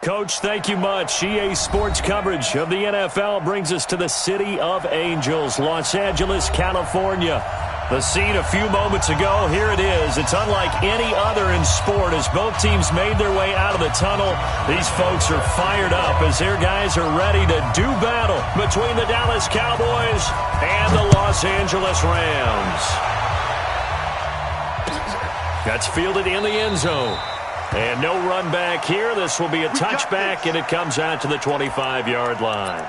Coach, thank you much. EA Sports coverage of the NFL brings us to the City of Angels, Los Angeles, California. The scene a few moments ago, here it is. It's unlike any other in sport as both teams made their way out of the tunnel. These folks are fired up as their guys are ready to do battle between the Dallas Cowboys and the Los Angeles Rams. That's fielded in the end zone. And no run back here. This will be a touchback, and it comes out to the 25-yard line.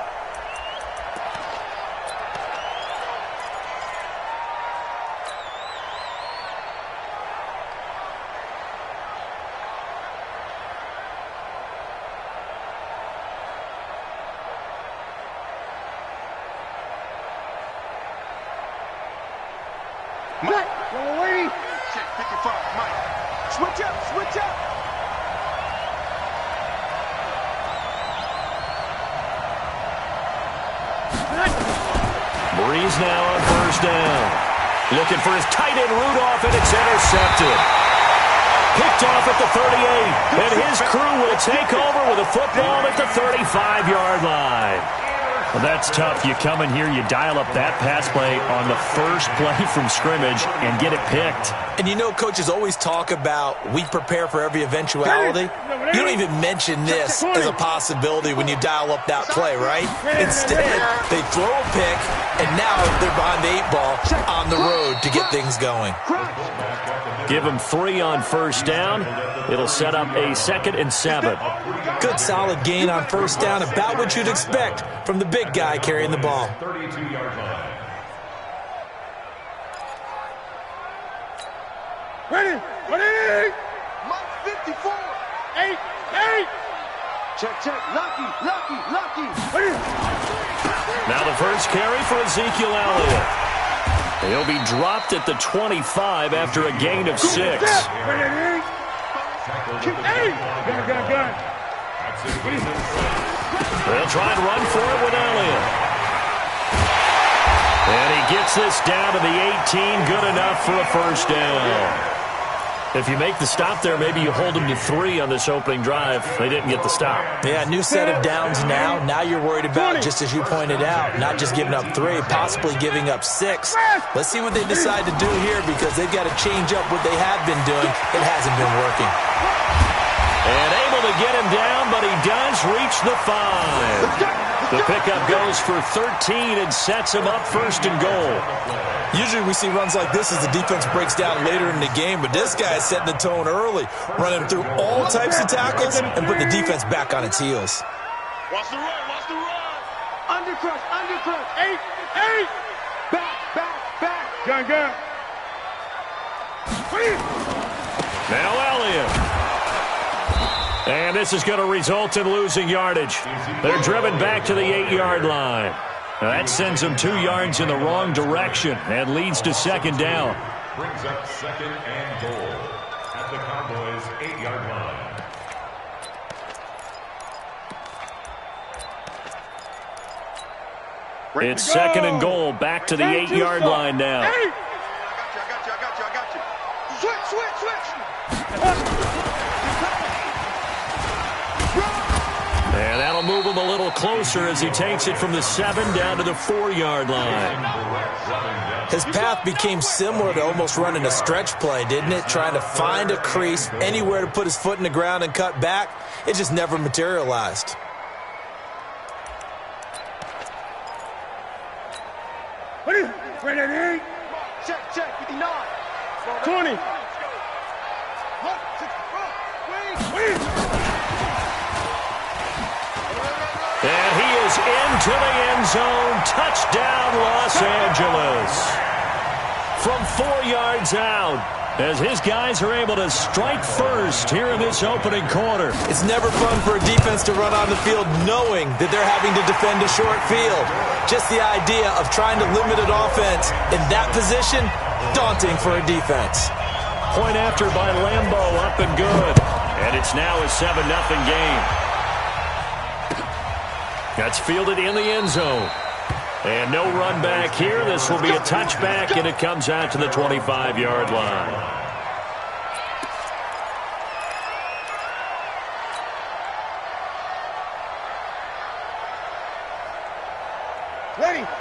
Mike, check 55, Mike. Switch up, switch up. Breeze now on first down. Looking for his tight end Rudolph, and it's intercepted. Picked off at the 38, and his crew will take over with a football at the 35-yard line. Well, that's tough. You come in here, you dial up that pass play on the first play from scrimmage and get it picked. And you know, coaches always talk about we prepare for every eventuality. You don't even mention this as a possibility when you dial up that play, right? Instead, they throw a pick, and now they're behind the 8-ball on the road to get things going. Give them 3 on first down. It'll set up a 2nd and 7. Good solid gain on first down, about what you'd expect from the big guy carrying the ball. 32-yard line. Ready, ready. Mike 54. 8. Check. Lucky. Ready. Now the first carry for Ezekiel Elliott. He'll be dropped at the 25 after a gain of 6. Ready. Gun. They'll try and run for it with Elliott. And he gets this down to the 18. Good enough for a first down. If you make the stop there, maybe you hold them to 3 on this opening drive. They didn't get the stop. Yeah, new set of downs now. Now you're worried about, just as you pointed out, not just giving up 3, possibly giving up 6. Let's see what they decide to do here because they've got to change up what they have been doing. It hasn't been working. And able to get him down, but he does reach the 5. The pickup goes for 13 and sets him up first and goal. Usually we see runs like this as the defense breaks down later in the game, but this guy is setting the tone early, running through all types of tackles and putting the defense back on its heels. Watch the run. Undercrush. 8. Back. Gun. Now Elliott. And this is going to result in losing yardage. They're driven back to the 8-yard line. Now that sends them 2 yards in the wrong direction and leads to 2nd down. Brings up 2nd and goal at the Cowboys' 8-yard line. It's 2nd and goal, back to the 8-yard line now. I got you. Switch. And that'll move him a little closer as he takes it from the 7 down to the 4-yard line. His path became similar to almost running a stretch play, didn't it? Trying to find a crease, anywhere to put his foot in the ground and cut back. It just never materialized. Ready. Check. 59. 20. And he is into the end zone. Touchdown, Los Angeles. From 4 yards out, as his guys are able to strike first here in this opening quarter. It's never fun for a defense to run on the field knowing that they're having to defend a short field. Just the idea of trying to limit an offense in that position, daunting for a defense. Point after by Lambo, up and good. And it's now a 7-0 game. That's fielded in the end zone. And no run back here. This will be a touchback, and it comes out to the 25-yard line.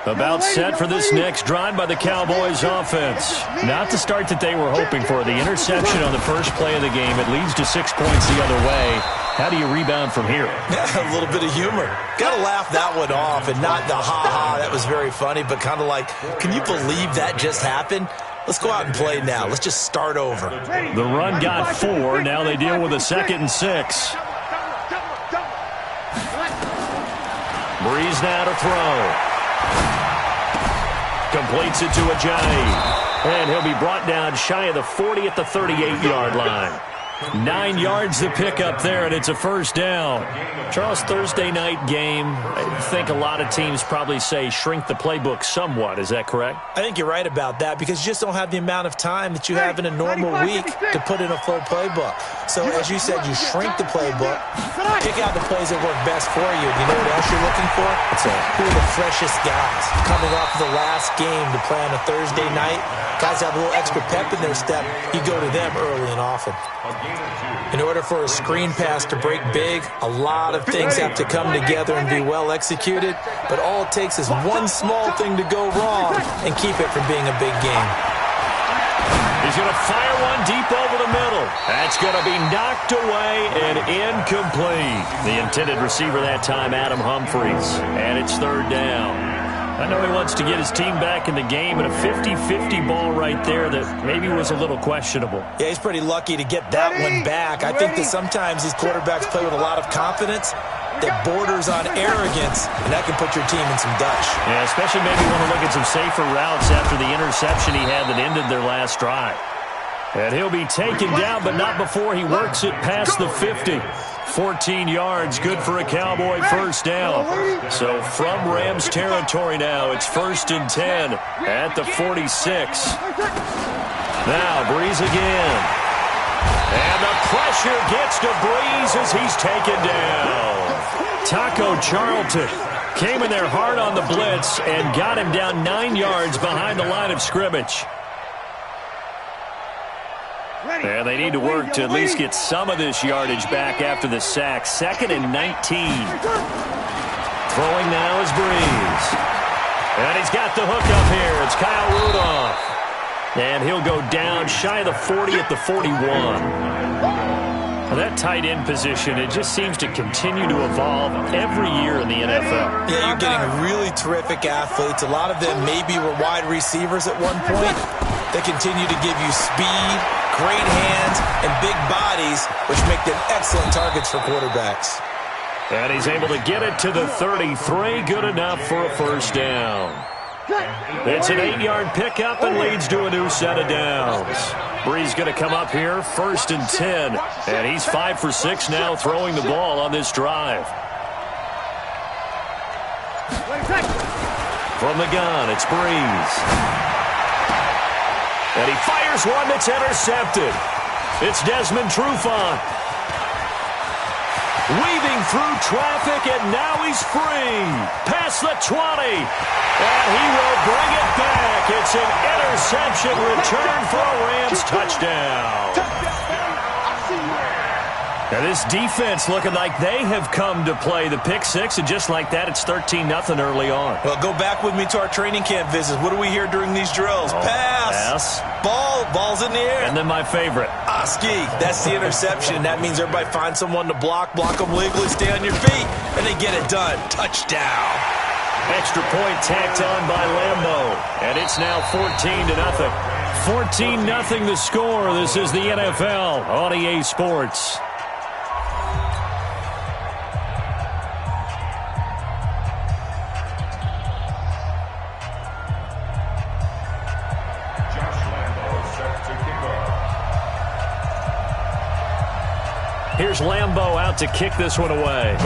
About set for this next drive by the Cowboys offense. Not the start that they were hoping for. The interception on the first play of the game. It leads to 6 points the other way. How do you rebound from here? A little bit of humor. Got to laugh that one off and not the ha-ha. That was very funny, but kind of like, can you believe that just happened? Let's go out and play now. Let's just start over. The run got 4. Now they deal with a 2nd and 6. Breeze now to throw. Completes it to Ajayi. And he'll be brought down shy of the 40 at the 38-yard line. 9 yards to pick up there, and it's a first down. Charles, Thursday night game, I think a lot of teams probably say shrink the playbook somewhat. Is that correct? I think you're right about that because you just don't have the amount of time that you have in a normal week to put in a full playbook. So, as you said, you shrink the playbook, pick out the plays that work best for you. And you know what else you're looking for? Who are the freshest guys coming off the last game to play on a Thursday night? Guys have a little extra pep in their step. You go to them early and often. In order for a screen pass to break big, a lot of things have to come together and be well executed, but all it takes is one small thing to go wrong and keep it from being a big game. He's going to fire one deep over the middle. That's going to be knocked away and incomplete. The intended receiver that time, Adam Humphries, and it's 3rd down. I know he wants to get his team back in the game, and a 50-50 ball right there that maybe was a little questionable. Yeah, he's pretty lucky to get that one back. I think that sometimes these quarterbacks play with a lot of confidence that borders on arrogance, and that can put your team in some dutch. Yeah, especially maybe want to look at some safer routes after the interception he had that ended their last drive. And he'll be taken down, but not before he works it past the 50. 14 yards, good for a Cowboy first down. So from Rams territory now, it's 1st and 10 at the 46. Now Breeze again. And the pressure gets to Breeze as he's taken down. Taco Charlton came in there hard on the blitz and got him down 9 yards behind the line of scrimmage. And they need to work to at least get some of this yardage back after the sack. 2nd and 19. Throwing now is Breeze. And he's got the hook up here. It's Kyle Rudolph. And he'll go down shy of the 40 at the 41. Well, that tight end position, it just seems to continue to evolve every year in the NFL. Yeah, you're getting really terrific athletes. A lot of them maybe were wide receivers at one point. They continue to give you speed, great hands, and big bodies, which make them excellent targets for quarterbacks. And he's able to get it to the 33. Good enough for a first down. It's an 8-yard pickup and leads to a new set of downs. Breeze going to come up here, 1st and 10. And he's 5 for 6 now throwing the ball on this drive. From the gun, it's Breeze. And he fires one that's intercepted. It's Desmond Trufant. Weaving through traffic, and now he's free. Past the 20. And he will bring it back. It's an interception return for a Rams touchdown. Now this defense looking like they have come to play. The pick six, and just like that, it's 13-0 early on. Well, go back with me to our training camp visits. What do we hear during these drills? Pass. Ball's in the air. And then my favorite. Ski. That's the interception. That means everybody finds someone to block them legally, stay on your feet, and they get it done. Touchdown. Extra point tacked on by Lambeau. And it's now 14-0. 14-0 the score. This is the NFL on EA Sports. Here's Lambeau out to kick this one away.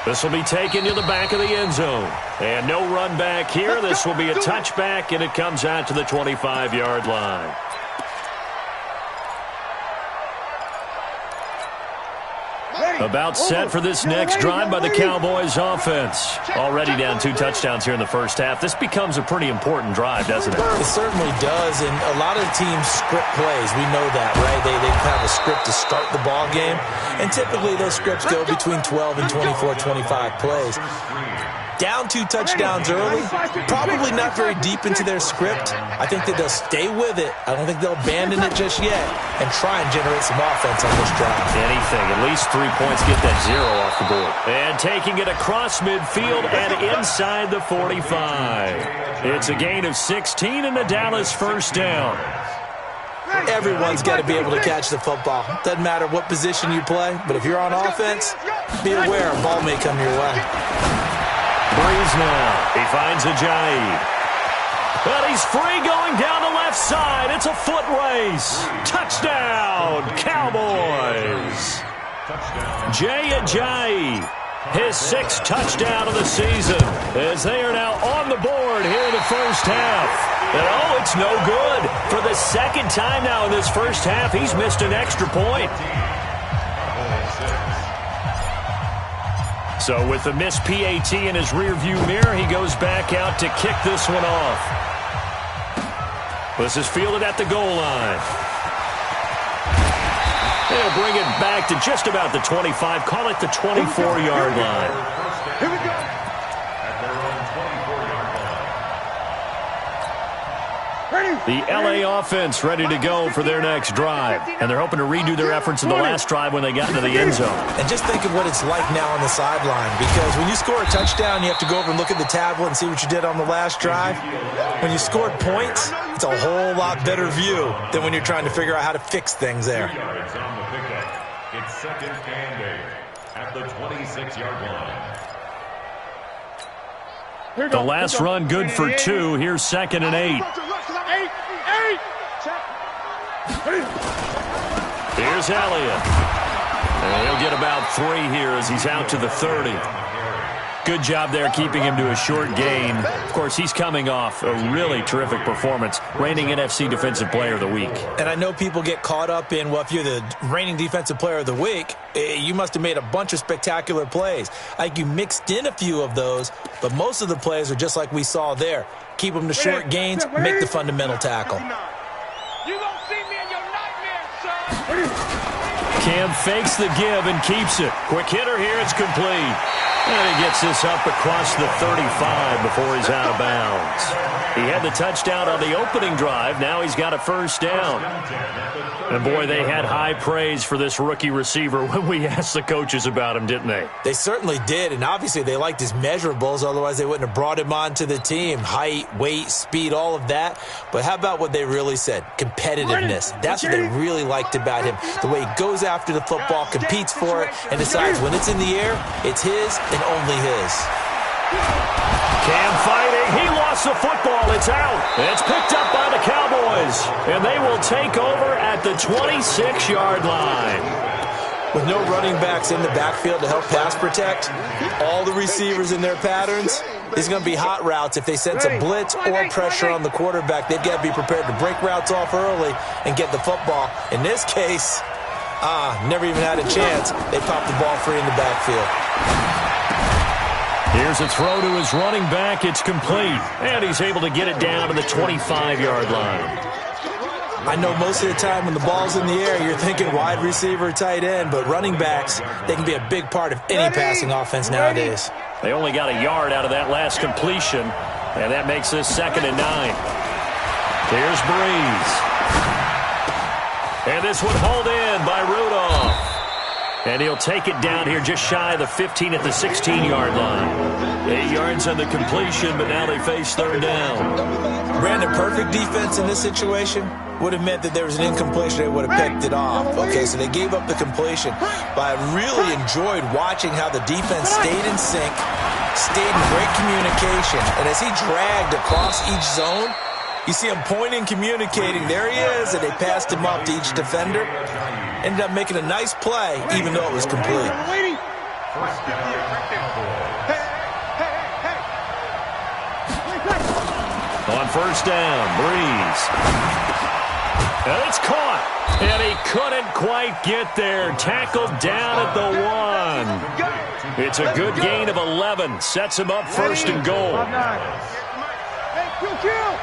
This will be taken to the back of the end zone. And no run back here. This will be a touchback, and it comes out to the 25-yard line. About set for this next drive by the Cowboys offense. Already down 2 touchdowns here in the first half. This becomes a pretty important drive, doesn't it? It certainly does, and a lot of teams script plays. We know that, right? They have a script to start the ball game, and typically those scripts go between 12 and 24, 25 plays. Down 2 touchdowns early, probably not very deep into their script. I think that they'll stay with it. I don't think they'll abandon it just yet and try and generate some offense on this drive. Anything, at least 3 points, get that 0 off the board. And taking it across midfield and inside the 45. It's a gain of 16 and a Dallas first down. Everyone's got to be able to catch the football. Doesn't matter what position you play, but if you're on offense, be aware a ball may come your way. Breeze now. He finds Ajayi. But he's free going down the left side. It's a foot race. Touchdown, Cowboys. Jay Ajayi, his 6th touchdown of the season, as they are now on the board here in the first half. And oh, it's no good. For the 2nd time now in this first half, he's missed an extra point. So with the missed PAT in his rearview mirror, he goes back out to kick this one off. This is fielded at the goal line. They'll bring it back to just about the 25, call it the 24-yard line. Here we go. At their own 24-yard line. The L.A. offense ready to go for their next drive. And they're hoping to redo their efforts in the last drive when they got into the end zone. And just think of what it's like now on the sideline, because when you score a touchdown, you have to go over and look at the tablet and see what you did on the last drive. When you scored points, it's a whole lot better view than when you're trying to figure out how to fix things there. 3 yards on the pickup. It's 2nd and 8 at the 26-yard line. The last run good for 2. Here's 2nd and 8. Here's Elliott. And he'll get about 3 here as he's out to the 30. Good job there keeping him to a short gain. Of course, he's coming off a really terrific performance, reigning NFC Defensive Player of the Week. And I know people get caught up in, well, if you're the reigning Defensive Player of the Week, you must have made a bunch of spectacular plays. I think you mixed in a few of those, but most of the plays are just like we saw there. Keep them to short gains, make the fundamental tackle. You won't see me in your nightmares, sir. Cam fakes the give and keeps it. Quick hitter here, it's complete. And he gets this up across the 35 before he's out of bounds. He had the touchdown on the opening drive. Now he's got a first down. And, boy, they had high praise for this rookie receiver when we asked the coaches about him, didn't they? They certainly did, and obviously they liked his measurables. Otherwise, they wouldn't have brought him onto the team. Height, weight, speed, all of that. But how about what they really said? Competitiveness. That's what they really liked about him. The way he goes after the football, competes for it, and decides when it's in the air, it's his and only his. Cam fighting. He lost the football. It's out. It's picked up by the Cowboys. And they will take over at the 26-yard line. With no running backs in the backfield to help pass protect, all the receivers in their patterns, these are going to be hot routes. If they sense a blitz or pressure on the quarterback, they've got to be prepared to break routes off early and get the football. In this case, never even had a chance. They popped the ball free in the backfield. Here's a throw to his running back. It's complete. And he's able to get it down to the 25-yard line. I know most of the time when the ball's in the air, you're thinking wide receiver, tight end, but running backs, they can be a big part of any passing offense nowadays. They only got a yard out of that last completion, and that makes this 2nd and 9. Here's Breeze. And this one hauled in by Rudolph. And he'll take it down here just shy of the 15 at the 16-yard line. 8 yards on the completion, but now they face 3rd down. Brandon, perfect defense in this situation would have meant that there was an incompletion. They would have picked it off. Okay, so they gave up the completion. But I really enjoyed watching how the defense stayed in sync, stayed in great communication. And as he dragged across each zone, you see him pointing, communicating. There he is, and they passed him off to each defender. Ended up making a nice play, even though it was complete. On first down, Breeze. And it's caught. And he couldn't quite get there. Tackled down at the 1. It's a good gain of 11. Sets him up first and goal. Hey, kill.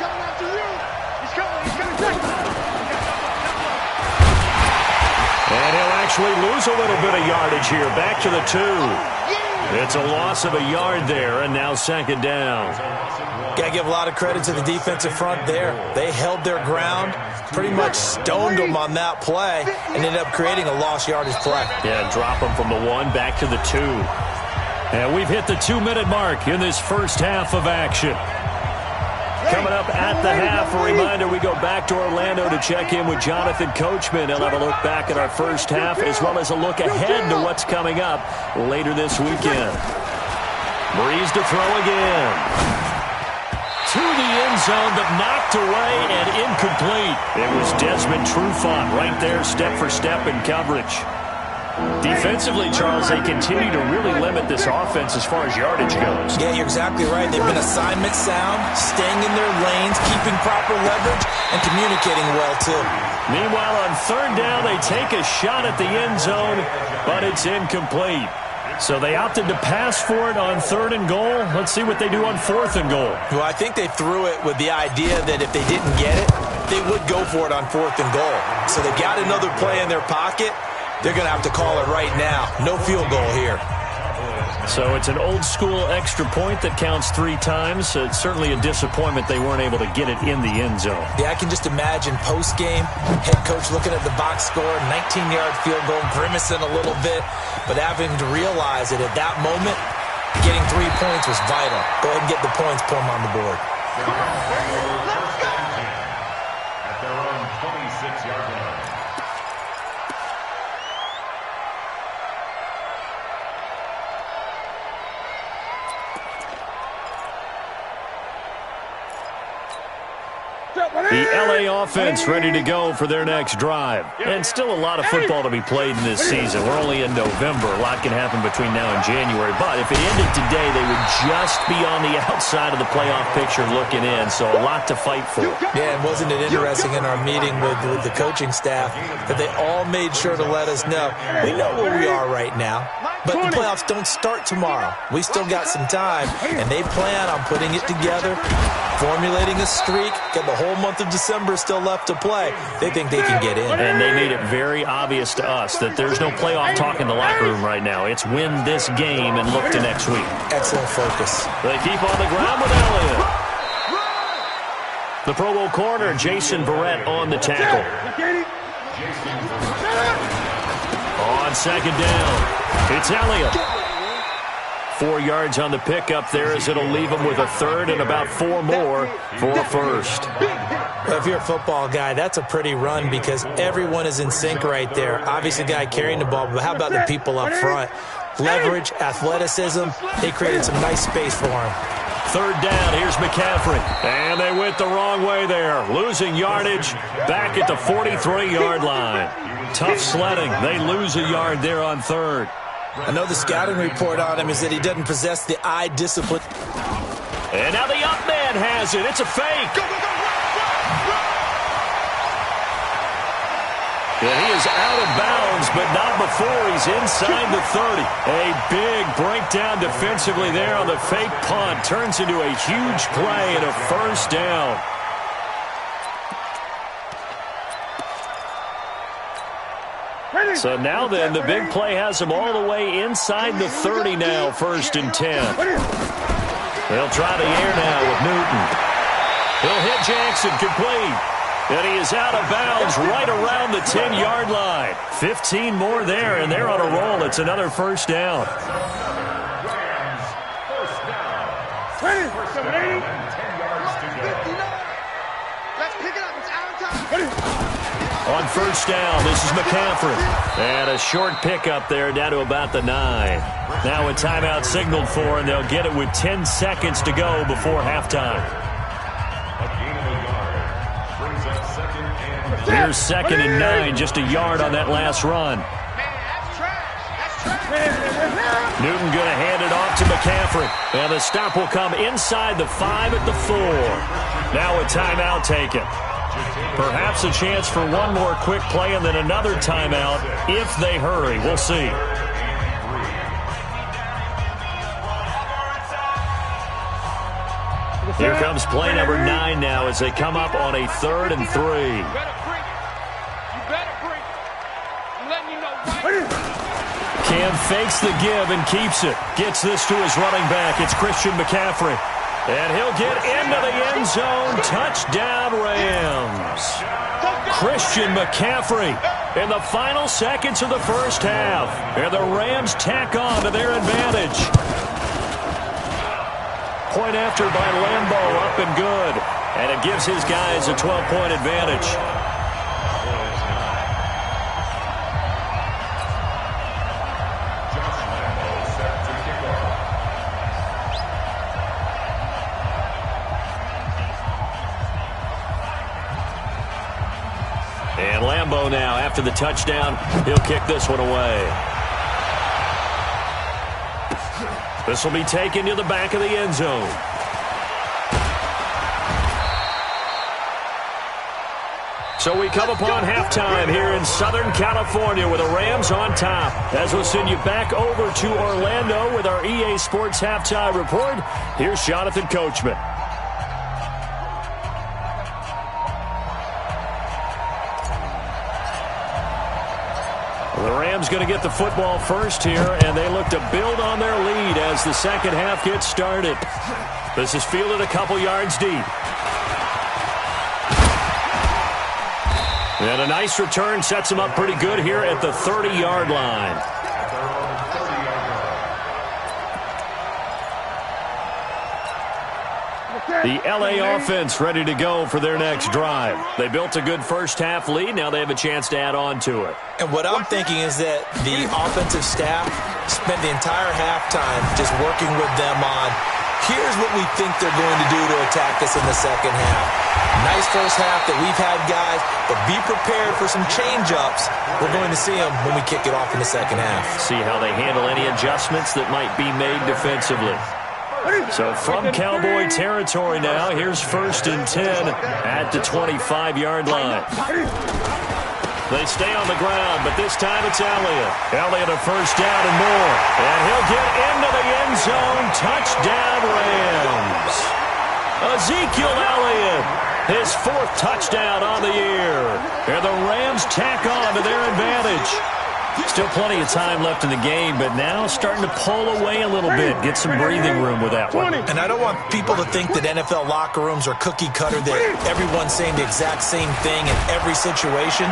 Coming after you. He's coming. And he'll actually lose a little bit of yardage here. Back to the 2. It's a loss of a yard there, and now second down. Got to give a lot of credit to the defensive front there. They held their ground, pretty much stoned them on that play, and ended up creating a lost yardage play. Yeah, drop them from the 1 back to the 2. And we've hit the 2-minute mark in this first half of action. Coming up at the half, a reminder, we go back to Orlando to check in with Jonathan Coachman. He'll have a look back at our first half as well as a look ahead to what's coming up later this weekend. Breeze to throw again. To the end zone, but knocked away and incomplete. It was Desmond Trufant right there, step for step in coverage. Defensively, Charles, they continue to really limit this offense as far as yardage goes. Yeah, you're exactly right. They've been assignment sound, staying in their lanes, keeping proper leverage, and communicating well, too. Meanwhile, on third down, they take a shot at the end zone, but it's incomplete. So they opted to pass for it on 3rd and goal. Let's see what they do on 4th and goal. Well, I think they threw it with the idea that if they didn't get it, they would go for it on 4th and goal. So they got another play in their pocket. They're going to have to call it right now. No field goal here. So it's an old-school extra point that counts 3 times. So it's certainly a disappointment they weren't able to get it in the end zone. Yeah, I can just imagine post-game, head coach looking at the box score, 19-yard field goal, grimacing a little bit, but having to realize that at that moment, getting 3 points was vital. Go ahead and get the points, put them on the board. At their own 26-yard line. The LA offense ready to go for their next drive. And still a lot of football to be played in this season. We're only in November. A lot can happen between now and January. But if it ended today, they would just be on the outside of the playoff picture looking in. So a lot to fight for. Yeah, and wasn't it interesting in our meeting with the coaching staff that they all made sure to let us know, we know where we are right now, but the playoffs don't start tomorrow. We still got some time, and they plan on putting it together, formulating a streak, got the whole month of December still left to play. They think they can get in. And they made it very obvious to us that there's no playoff talk in the locker room right now. It's win this game and look to next week. Excellent focus. They keep on the ground with Elliott. The Pro Bowl corner, Jason Verrett on the tackle. On second down, it's Elliott. 4 yards on the pickup there as it'll leave him with a third and about 4 more for a first. Well, if you're a football guy, that's a pretty run because everyone is in sync right there. Obviously, the guy carrying the ball, but how about the people up front? Leverage, athleticism, they created some nice space for him. Third down, here's McCaffrey. And they went the wrong way there. Losing yardage back at the 43-yard line. Tough sledding. They lose a yard there on third. I know the scouting report on him is that he doesn't possess the eye discipline. And now the up man has it. It's a fake. Go, go, go, run. And he is out of bounds, but not before he's inside the 30. A big breakdown defensively there on the fake punt. Turns into a huge play and a first down. So now then, the big play has him all the way inside the 30 now, 1st and 10. They'll try the air now with Newton. He'll hit Jackson, complete. And he is out of bounds right around the 10-yard line. 15 more there, and they're on a roll. It's another first down. Rams, first down. 20, 10 yards to go. let's pick it up. It's out of time. On first down, this is McCaffrey. And a short pickup there down to about the 9. Now a timeout signaled for, and they'll get it with 10 seconds to go before halftime. A gain of a yard. Brings up second and 10. Here's 2nd and 9, just a yard on that last run. Man, that's trash. That's trash. Newton going to hand it off to McCaffrey. McCaffrey. And the stop will come inside the 5 at the 4. Now a timeout taken. Perhaps a chance for one more quick play and then another timeout if they hurry. We'll see. Here comes play number 9 now as they come up on a 3rd and 3. Cam fakes the give and keeps it. Gets this to his running back. It's Christian McCaffrey. And he'll get into the end zone. Touchdown, Rams. Christian McCaffrey in the final seconds of the first half. And the Rams tack on to their advantage. Point after by Lambeau, up and good. And it gives his guys a 12-point advantage. And Lambeau now, after the touchdown, he'll kick this one away. This will be taken to the back of the end zone. So we come upon halftime here in Southern California with the Rams on top. As we'll send you back over to Orlando with our EA Sports Halftime Report, here's Jonathan Coachman. The Rams going to get the football first here, and they look to build on their lead as the second half gets started. This is fielded a couple yards deep. And a nice return sets him up pretty good here at the 30-yard line. The L.A. offense ready to go for their next drive. They built a good first-half lead. Now they have a chance to add on to it. And what I'm thinking is that the offensive staff spent the entire halftime just working with them on, here's what we think they're going to do to attack us in the second half. Nice first half that we've had, guys, but be prepared for some change-ups. We're going to see them when we kick it off in the second half. See how they handle any adjustments that might be made defensively. So from Cowboy territory now, here's 1st and 10 at the 25-yard line. They stay on the ground, but this time it's Elliott. Elliott a first down and more. And he'll get into the end zone. Touchdown, Rams. Ezekiel Elliott, his 4th touchdown on the year. And the Rams tack on to their advantage. Still plenty of time left in the game, but now starting to pull away a little bit. Get some breathing room with that one. And I don't want people to think that NFL locker rooms are cookie cutter, that everyone's saying the exact same thing in every situation.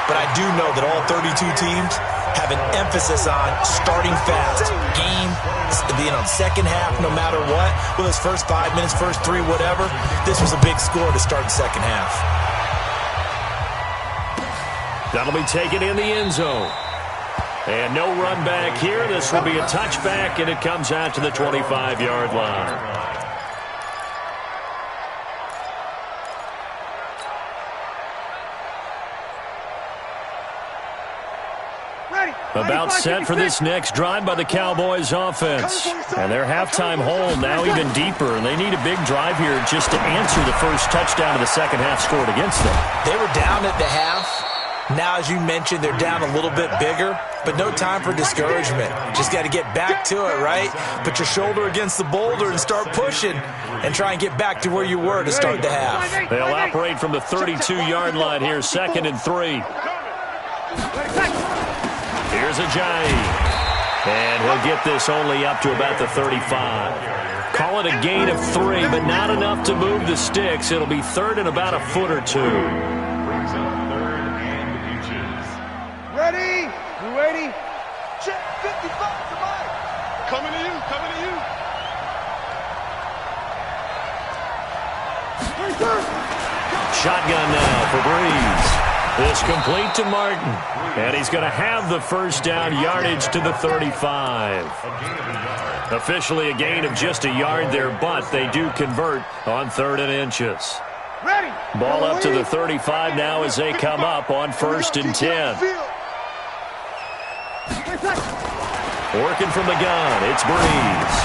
But I do know that all 32 teams have an emphasis on starting fast. Game, being on second half no matter what. Whether it's first 5 minutes, first 3, whatever. This was a big score to start the second half. That'll be taken in the end zone. And no run back here. This will be a touchback, and it comes out to the 25-yard line. About set for this next drive by the Cowboys offense. And their halftime hole now even deeper. And they need a big drive here just to answer the first touchdown of the second half scored against them. They were down at the half. Now, as you mentioned, they're down a little bit bigger, but no time for discouragement. Just got to get back to it, right? Put your shoulder against the boulder and start pushing and try and get back to where you were to start the half. They'll operate from the 32-yard line here, 2nd and 3. Here's Ajayi. And he'll get this only up to about the 35. Call it a gain of 3, but not enough to move the sticks. It'll be 3rd and about a foot or 2. Ready? 280. Check 55 to Mike. Coming to you. Coming to you. Shotgun now for Breeze. This complete to Martin. And he's going to have the first down, yardage to the 35. Officially a gain of just a yard there, but they do convert on 3rd and inches. Ready. Ball up to the 35 now as they come up on 1st and 10. Working from the gun, it's Breeze.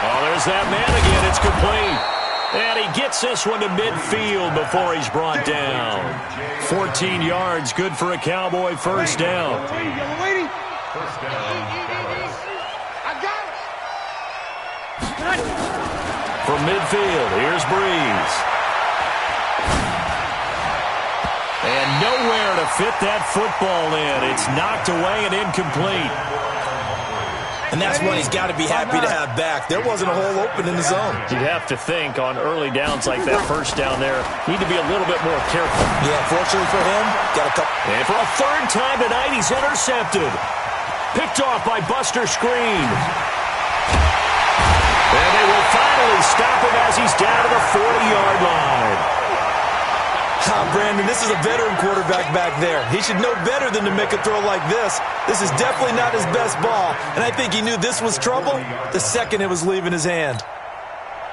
Oh, there's that man again. It's complete. And he gets this one to midfield before he's brought down. 14 yards, good for a Cowboy first down. First down. From midfield, here's Breeze. And nowhere to fit that football in. It's knocked away and incomplete. And that's one he's got to be happy to have back. There wasn't a hole open in the zone. You'd have to think on early downs like that first down there, need to be a little bit more careful. Yeah, fortunately for him, got a couple. And for a third time tonight, he's intercepted. Picked off by Buster Screen. And they will finally stop him as he's down to the 40-yard line. Brandon, this is a veteran quarterback back there. He should know better than to make a throw like this. This is definitely not his best ball, and I think he knew this was trouble the second it was leaving his hand.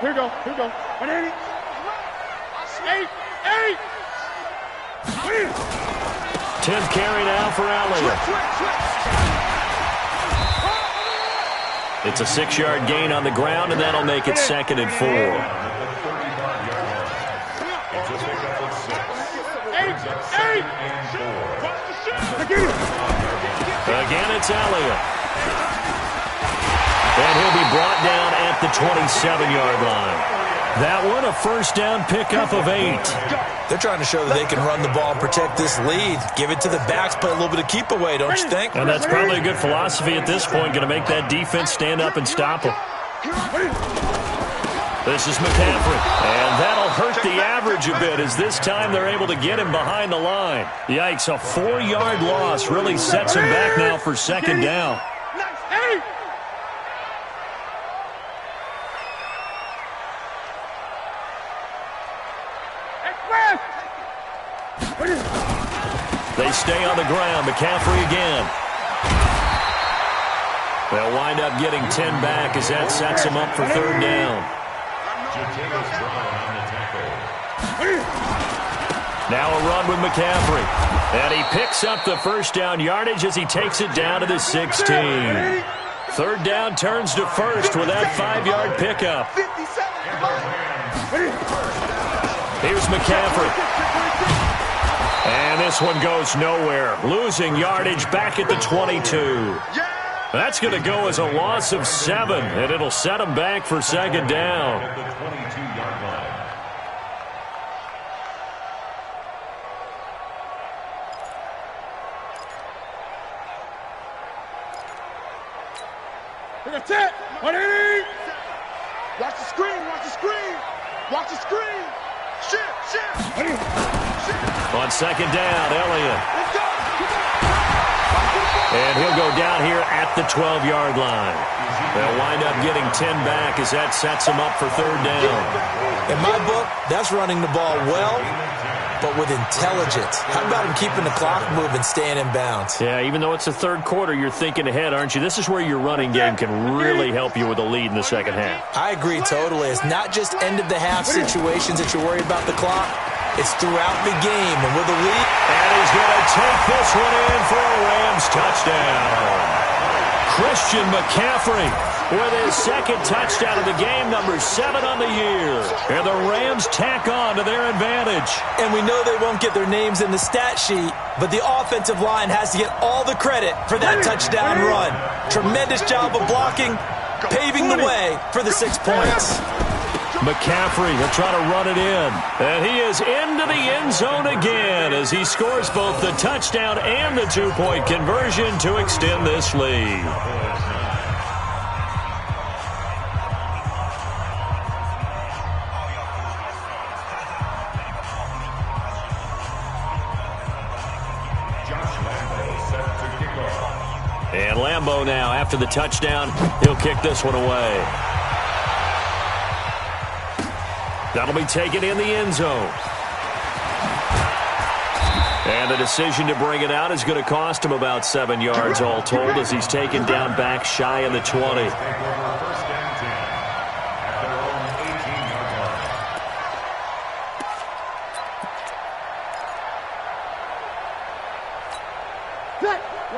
Here we go. 180. 10th carry now for Elliott. It's a 6-yard gain on the ground, and that'll make it 2nd and 4. Again, it's Elliott. And he'll be brought down at the 27-yard line. That one, a first down pickup of 8. They're trying to show that they can run the ball and protect this lead. Give it to the backs, play a little bit of keep away, don't you think? And that's probably a good philosophy at this point, going to make that defense stand up and stop them. This is McCaffrey, and that'll hurt the average a bit as this time they're able to get him behind the line. Yikes, a 4-yard loss really sets him back now for 2nd down. They stay on the ground. McCaffrey again. They'll wind up getting 10 back as that sets him up for 3rd down. Now a run with McCaffrey. And he picks up the first down yardage as he takes it down to the 16. 3rd down turns to 1st with that 5-yard pickup. Here's McCaffrey. And this one goes nowhere. Losing yardage back at the 22. That's going to go as a loss of 7, and it'll set him back for 2nd down. That's it. 180. Watch the screen. Watch the screen. Shift. On 2nd down, Elliott. And he'll go down here at the 12-yard line. They'll wind up getting 10 back as that sets them up for 3rd down. In my book, that's running the ball well, but with intelligence. How about him keeping the clock moving, staying in bounds? Yeah, even though it's the 3rd quarter, you're thinking ahead, aren't you? This is where your running game can really help you with a lead in the 2nd half. I agree totally. It's not just end-of-the-half situations that you're worried about the clock. It's throughout the game, and with a lead. And he's going to take this one in for a Rams touchdown. Christian McCaffrey with his 2nd touchdown of the game, number 7 on the year. And the Rams tack on to their advantage. And we know they won't get their names in the stat sheet, but the offensive line has to get all the credit for that touchdown run. Tremendous job of blocking, paving the way for the 6 points. McCaffrey will try to run it in. And he is into the end zone again as he scores both the touchdown and the 2-point conversion to extend this lead. And Lambeau now, after the touchdown, he'll kick this one away. That'll be taken in the end zone. And the decision to bring it out is going to cost him about 7 yards all told as he's taken down back shy of the 20.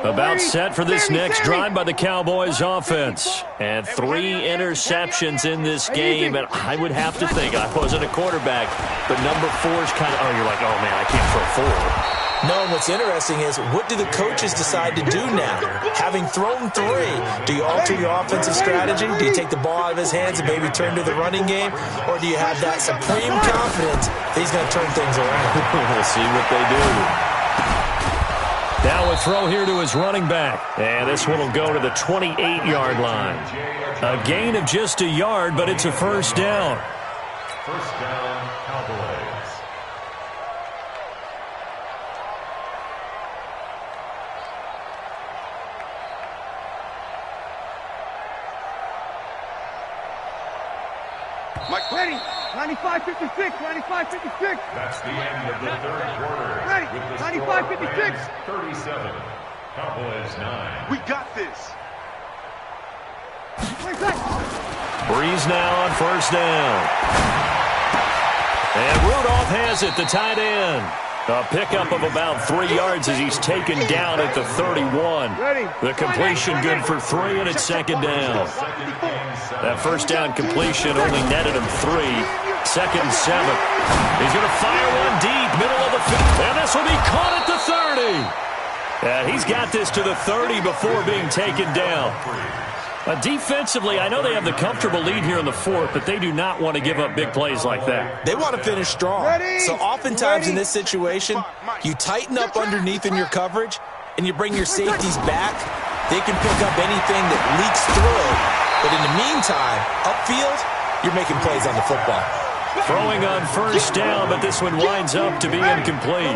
A About set for this next drive by the Cowboys offense. And 3 interceptions in this game. And I would have to think, I wasn't a quarterback, but number 4 is kind of, you're like, oh, man, I can't throw 4. No, and what's interesting is, what do the coaches decide to do now? Having thrown 3, do you alter your offensive strategy? Do you take the ball out of his hands and maybe turn to the running game? Or do you have that supreme confidence that he's going to turn things around? We'll see what they do. Now a throw here to his running back. And this one will go to the 28-yard line. A gain of just a yard, but it's a first down. First down, Cowboys. Mike, ready. 95-56, 95-56. That's the end of the third quarter. Ready. With the 95-56. 37. Cowboys 9. We got this. Breeze now on first down. And Rudolph has it, the tight end. A pickup of about 3 yards as he's taken down at the 31. The completion good for 3, and it's second down. That first down completion only netted him 3. Second and 7. He's going to fire one deep, middle of the field. And this will be caught at the 30. And he's got this to the 30 before being taken down. Defensively, I know they have the comfortable lead here in the 4th, but they do not want to give up big plays like that. They want to finish strong. So oftentimes in this situation, you tighten up underneath in your coverage, and you bring your safeties back. They can pick up anything that leaks through. But in the meantime, upfield, you're making plays on the football. Throwing on first down, but this one winds up to be incomplete.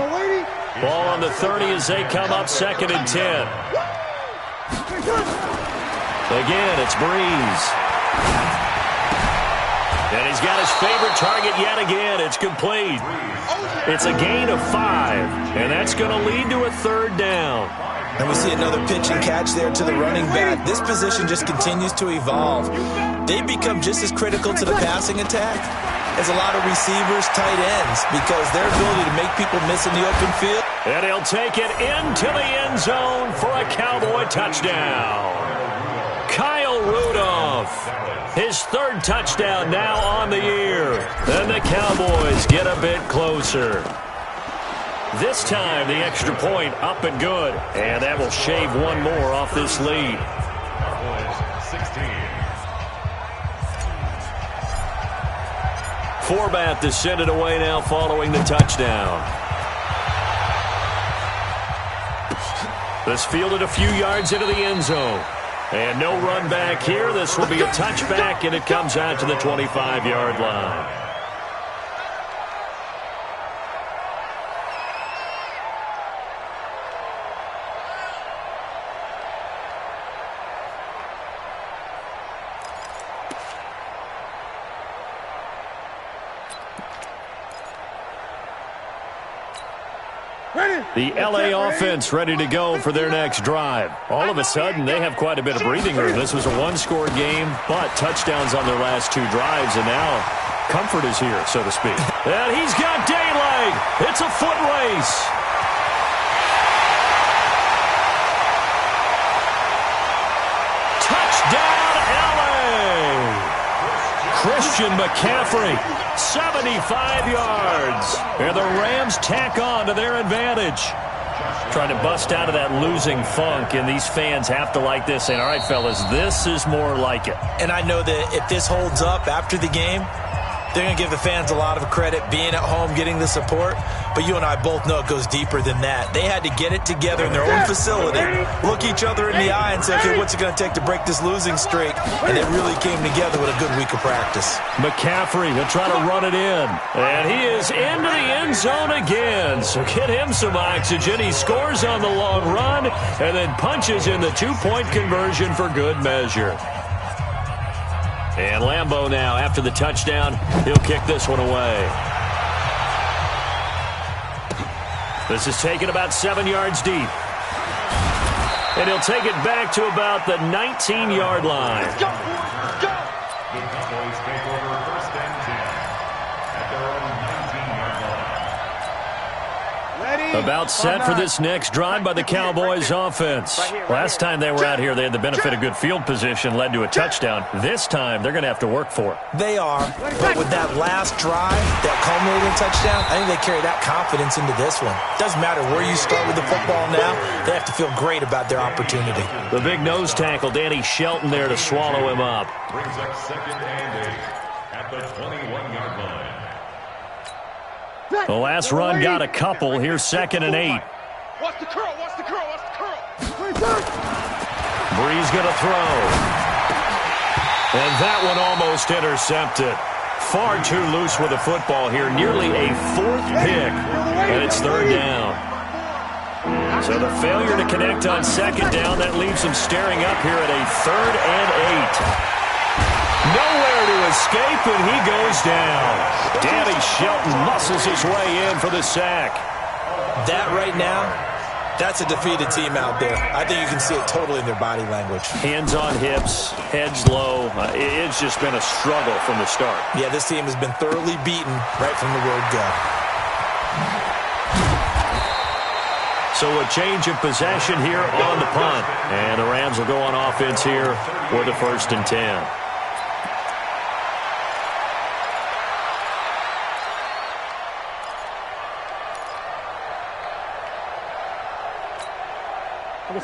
Ball on the 30 as they come up second and 10. Again, it's Breeze. And he's got his favorite target yet again. It's complete. It's a gain of 5, and that's going to lead to a third down. And we see another pitch and catch there to the running back. This position just continues to evolve. They become just as critical to the passing attack as a lot of receivers, tight ends, because their ability to make people miss in the open field. And he'll take it into the end zone for a Cowboy touchdown. Kyle Rudolph, his 3rd touchdown now on the year. And the Cowboys get a bit closer. This time, the extra point up and good. And that will shave one more off this lead. Cowboys 16. Forbath to send it away now following the touchdown. This fielded a few yards into the end zone. And no run back here. This will be a touchback, and it comes out to the 25-yard line. The LA offense ready to go for their next drive. All of a sudden, they have quite a bit of breathing room. This was a one-score game, but touchdowns on their last 2 drives, and now comfort is here, so to speak. And he's got daylight. It's a foot race. Touchdown, LA! Christian McCaffrey, 75 yards. And the Rams tack on to their advantage. Trying to bust out of that losing funk, and these fans have to like this. Saying, all right, fellas, this is more like it. And I know that if this holds up after the game, they're going to give the fans a lot of credit being at home, getting the support. But you and I both know it goes deeper than that. They had to get it together in their own facility, look each other in the eye and say, okay, what's it going to take to break this losing streak? And it really came together with a good week of practice. McCaffrey will try to run it in. And he is into the end zone again. So get him some oxygen. He scores on the long run and then punches in the 2-point conversion for good measure. And Lambeau now, after the touchdown, he'll kick this one away. This is taken about 7 yards deep. And he'll take it back to about the 19-yard line. Let's go! Let's go! The Cowboys take over first and 10 at their own 19-yard line. Ready? About set for this next drive by the Cowboys offense. Last time they were out here, they had the benefit of good field position, led to a touchdown. This time, they're going to have to work for it. They are, but with that last drive, that culminating touchdown, I think they carry that confidence into this one. Doesn't matter where you start with the football now, they have to feel great about their opportunity. The big nose tackle, Danny Shelton, there to swallow him up. Brings up 2nd and 8 at the 21-yard line. The last run got a couple. Here's 2nd and 8. Watch the curl, watch the curl, watch the curl. Breeze going to throw. And that one almost intercepted. Far too loose with the football here. Nearly a 4th pick. And it's 3rd down. So the failure to connect on 2nd down, that leaves them staring up here at a 3rd and 8. Nowhere to escape, and he goes down. Danny Shelton muscles his way in for the sack. That right now, that's a defeated team out there. I think you can see it totally in their body language. Hands on hips, heads low. It's just been a struggle from the start. Yeah, this team has been thoroughly beaten right from the word go. So a change of possession here on the punt. And the Rams will go on offense here for the 1st and 10.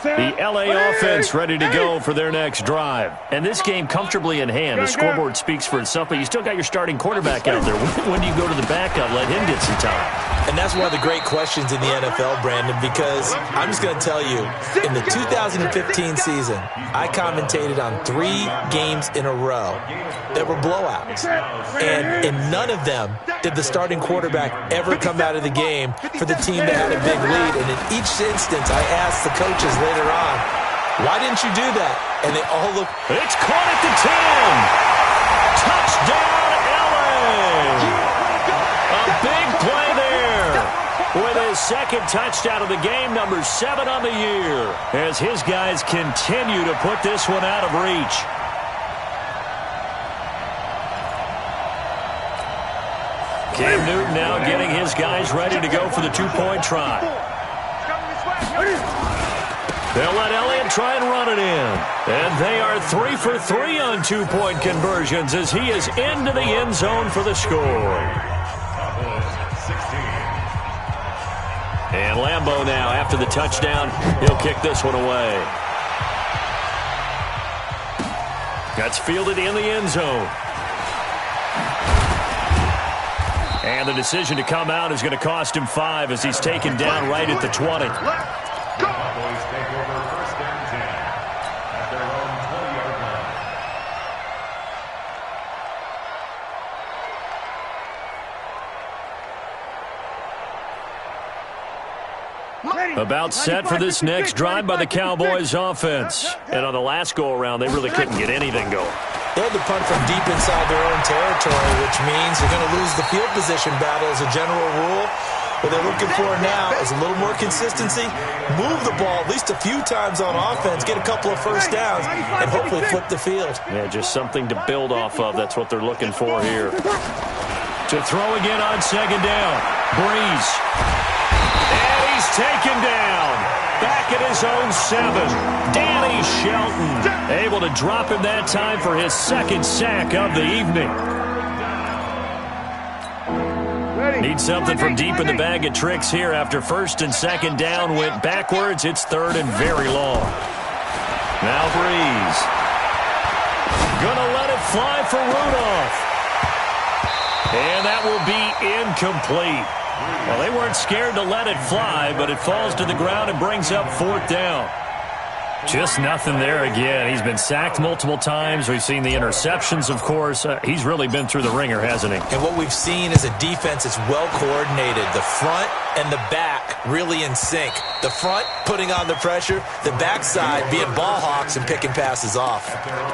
The L.A. offense ready to go for their next drive. And this game comfortably in hand. The scoreboard speaks for itself, but you still got your starting quarterback out there. When do you go to the backup, let him get some time? And that's one of the great questions in the NFL, Brandon, because I'm just going to tell you, in the 2015 season, I commentated on 3 games in a row that were blowouts. And in none of them did the starting quarterback ever come out of the game for the team that had a big lead. And in each instance, I asked the coaches later on, why didn't you do that? And they all looked. It's caught at the 10. Touchdown, L.A. A big play there with his 2nd touchdown of the game, number 7 on the year, as his guys continue to put this one out of reach. Cam Newton now getting his guys ready to go for the 2-point try. They'll let Elliott try and run it in. And they are 3 for 3 on 2-point conversions as he is into the end zone for the score. And Lambeau now, after the touchdown, he'll kick this one away. That's fielded in the end zone. And the decision to come out is going to cost him 5 as he's taken down right at the 20. Cowboys take over 1st and 10 at their own 20-yard line. About set for this next drive by the Cowboys offense. And on the last go-around, they really couldn't get anything going. They had to punt from deep inside their own territory, which means they're going to lose the field position battle as a general rule. What they're looking for now is a little more consistency, move the ball at least a few times on offense, get a couple of first downs, and hopefully flip the field. Yeah, just something to build off of. That's what they're looking for here. To throw again on 2nd down. Breeze. And he's taken down. Back at his own 7. Danny Shelton able to drop him that time for his 2nd sack of the evening. Need something from deep in the bag of tricks here after 1st and 2nd down went backwards. It's 3rd and very long. Now Breeze. Gonna let it fly for Rudolph. And that will be incomplete. Well, they weren't scared to let it fly, but it falls to the ground and brings up 4th down. Just nothing there again. He's been sacked multiple times. We've seen the interceptions, of course. He's really been through the ringer, hasn't he? And what we've seen is a defense that's well coordinated. The front and the back really in sync. The front putting on the pressure, the backside being ball hawks and picking passes off. At their own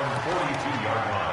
42-yard line.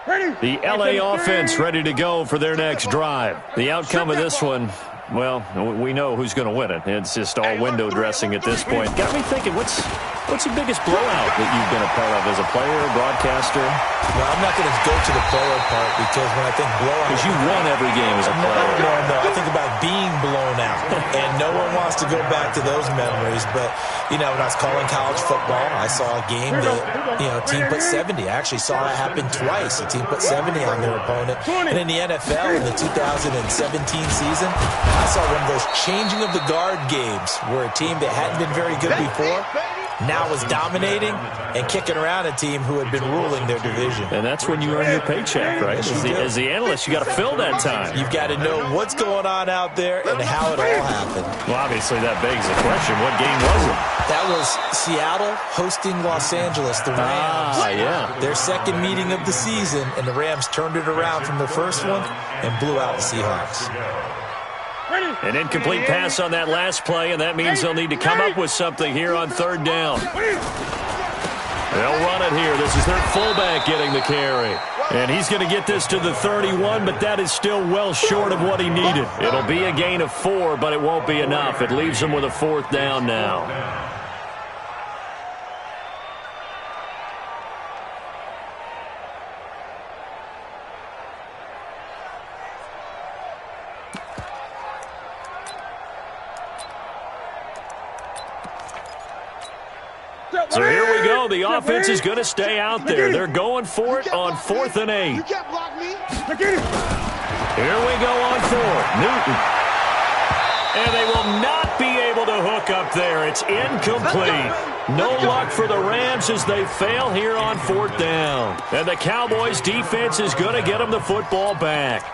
The LA offense ready to go for their next drive. The outcome of this one, well, we know who's going to win it. It's just all window dressing at this point. Got me thinking, what's the biggest blowout that you've been a part of as a player, broadcaster? Well, I'm not going to go to the player part because when I think blowout... Because you won every game as a player. No. I think about being blown out. And no one wants to go back to those memories. But, when I was calling college football, I saw a game that, a team put 70. I actually saw that happen twice. A team put 70 on their opponent. And in the NFL, in the 2017 season, I saw one of those changing of the guard games where a team that hadn't been very good before now was dominating and kicking around a team who had been ruling their division. And that's when you earn your paycheck, right? As the analyst, you got to fill that time. You've got to know what's going on out there and how it all happened. Well, obviously that begs the question, what game was it? That was Seattle hosting Los Angeles, the Rams. Yeah. Their second meeting of the season, and the Rams turned it around from the first one and blew out the Seahawks. An incomplete pass on that last play, and that means they'll need to come up with something here on third down. They'll run it here. This is their fullback getting the carry. And he's going to get this to the 31, but that is still well short of what he needed. It'll be a gain of 4, but it won't be enough. It leaves him with a fourth down now. So here we go. The offense is going to stay out there. They're going for it on 4th and 8. Here we go on 4th. Newton. And they will not be able to hook up there. It's incomplete. No luck for the Rams as they fail here on 4th down. And the Cowboys defense is going to get them the football back.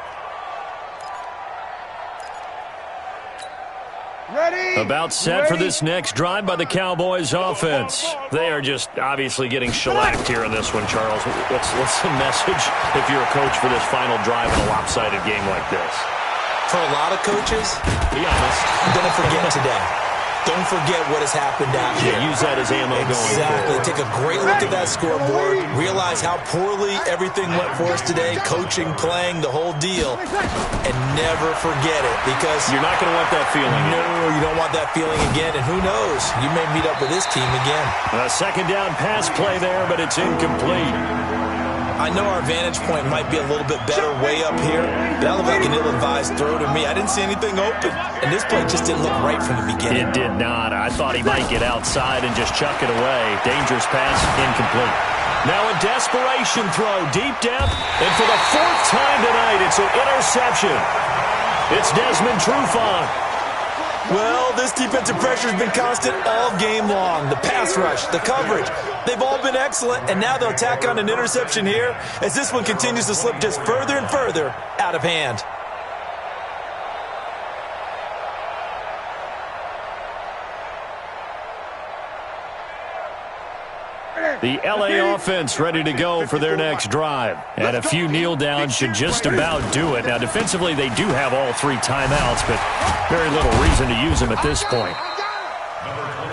About set for this next drive by the Cowboys offense. They are just obviously getting shellacked here in this one, Charles. What's the message if you're a coach for this final drive in a lopsided game like this? For a lot of coaches, be honest, don't forget today. Don't forget what has happened out here. Use that as ammo going forward. Take a great look at that scoreboard. Realize how poorly everything went for us today. Coaching, playing, the whole deal. And never forget it because... You're not going to want that feeling. No, you don't want that feeling again. And who knows? You may meet up with this team again. A second down pass play there, but it's incomplete. I know our vantage point might be a little bit better way up here. That looked like an ill-advised throw to me. I didn't see anything open. And this play just didn't look right from the beginning. It did not. I thought he might get outside and just chuck it away. Dangerous pass, incomplete. Now a desperation throw deep down. And for the 4th time tonight, it's an interception. It's Desmond Trufant. Well, this defensive pressure has been constant all game long. The pass rush, the coverage, they've all been excellent, and now they'll tack on an interception here as this one continues to slip just further and further out of hand. The LA offense ready to go for their next drive. And a few kneel downs should just about do it. Now, defensively, they do have all 3 timeouts, but very little reason to use them at this point.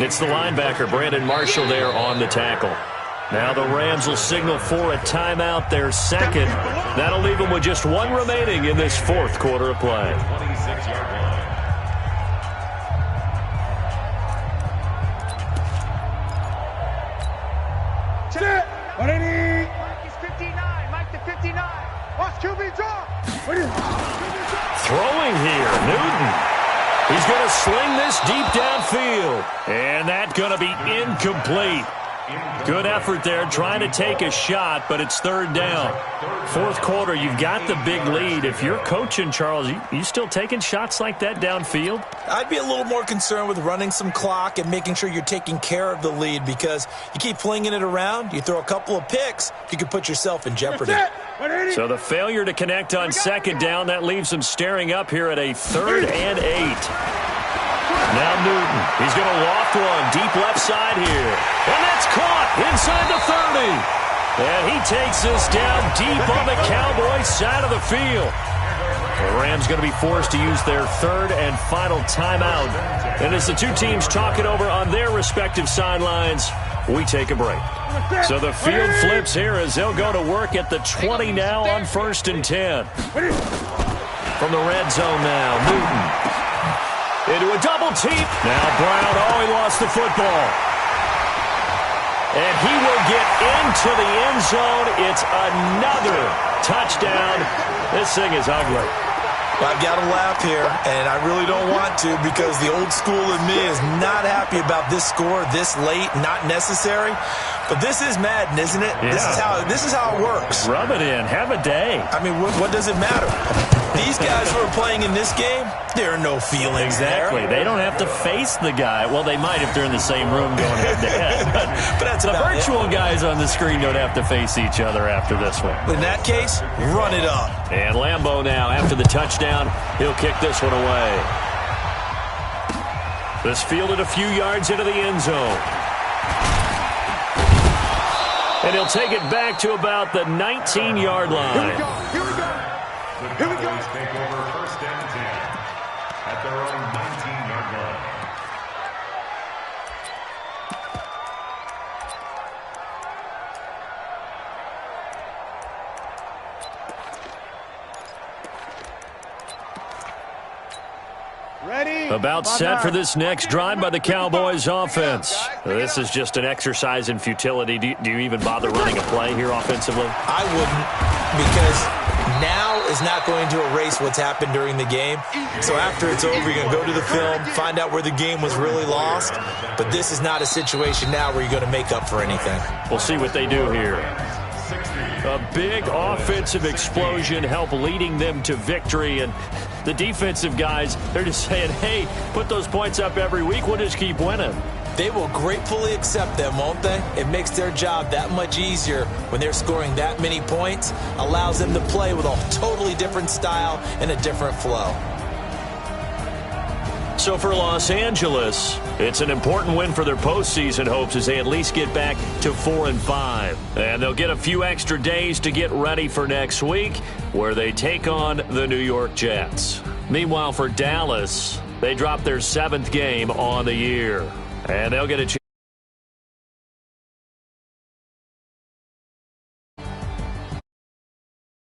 It's the linebacker, Brandon Marshall, there on the tackle. Now the Rams will signal for a timeout, their second. That'll leave them with just 1 remaining in this 4th quarter of play. 26-yard line. Mike to 59. Watch QB draw. Throwing here, Newton. He's going to sling this deep downfield. And that's going to be incomplete. Good effort there, trying to take a shot, but it's 3rd down. 4th quarter, you've got the big lead. If you're coaching, Charles, you still taking shots like that downfield? I'd be a little more concerned with running some clock and making sure you're taking care of the lead because you keep flinging it around, you throw a couple of picks, you can put yourself in jeopardy. So the failure to connect on 2nd down, that leaves them staring up here at a 3rd and 8. Now Newton, he's going to loft one deep left side here. And that's caught inside the 30. And he takes this down deep on the Cowboys side of the field. The Rams going to be forced to use their third and final timeout. And as the two teams talk it over on their respective sidelines, we take a break. So the field flips here as they'll go to work at the 20 now on 1st and 10. From the red zone now, Newton. Into a double team. Now Brown, he lost the football. And he will get into the end zone. It's another touchdown. This thing is ugly. I've got to laugh here, and I really don't want to because the old school in me is not happy about this score this late, not necessary. But this is Madden, isn't it? Yeah. This is how it works. Rub it in. Have a day. I mean, what does it matter? These guys who are playing in this game, there are no feelings exactly. there. They don't have to face the guy. Well, they might if they're in the same room going head-to-head. But that's the virtual guys on the screen don't have to face each other after this one. In that case, run it up. And Lambeau now, after the touchdown, he'll kick this one away. This fielded a few yards into the end zone. And he'll take it back to about the 19-yard line. Here we go. The Cowboys take over 1st and 10 at their own 19-yard line. Ready? About set for this next drive by the Cowboys offense. This is just an exercise in futility. Do you even bother running a play here offensively? I wouldn't, because now is not going to erase what's happened during the game. So after it's over, you're going to go to the film, find out where the game was really lost. But this is not a situation now where you're going to make up for anything. We'll see what they do here. A big offensive explosion help leading them to victory. And the defensive guys, they're just saying, hey, put those points up every week. We'll just keep winning. They will gratefully accept them, won't they? It makes their job that much easier when they're scoring that many points. Allows them to play with a totally different style and a different flow. So for Los Angeles, it's an important win for their postseason hopes as they at least get back to 4-5. And they'll get a few extra days to get ready for next week, where they take on the New York Jets. Meanwhile, for Dallas, they drop their 7th game on the year. And they'll get a chance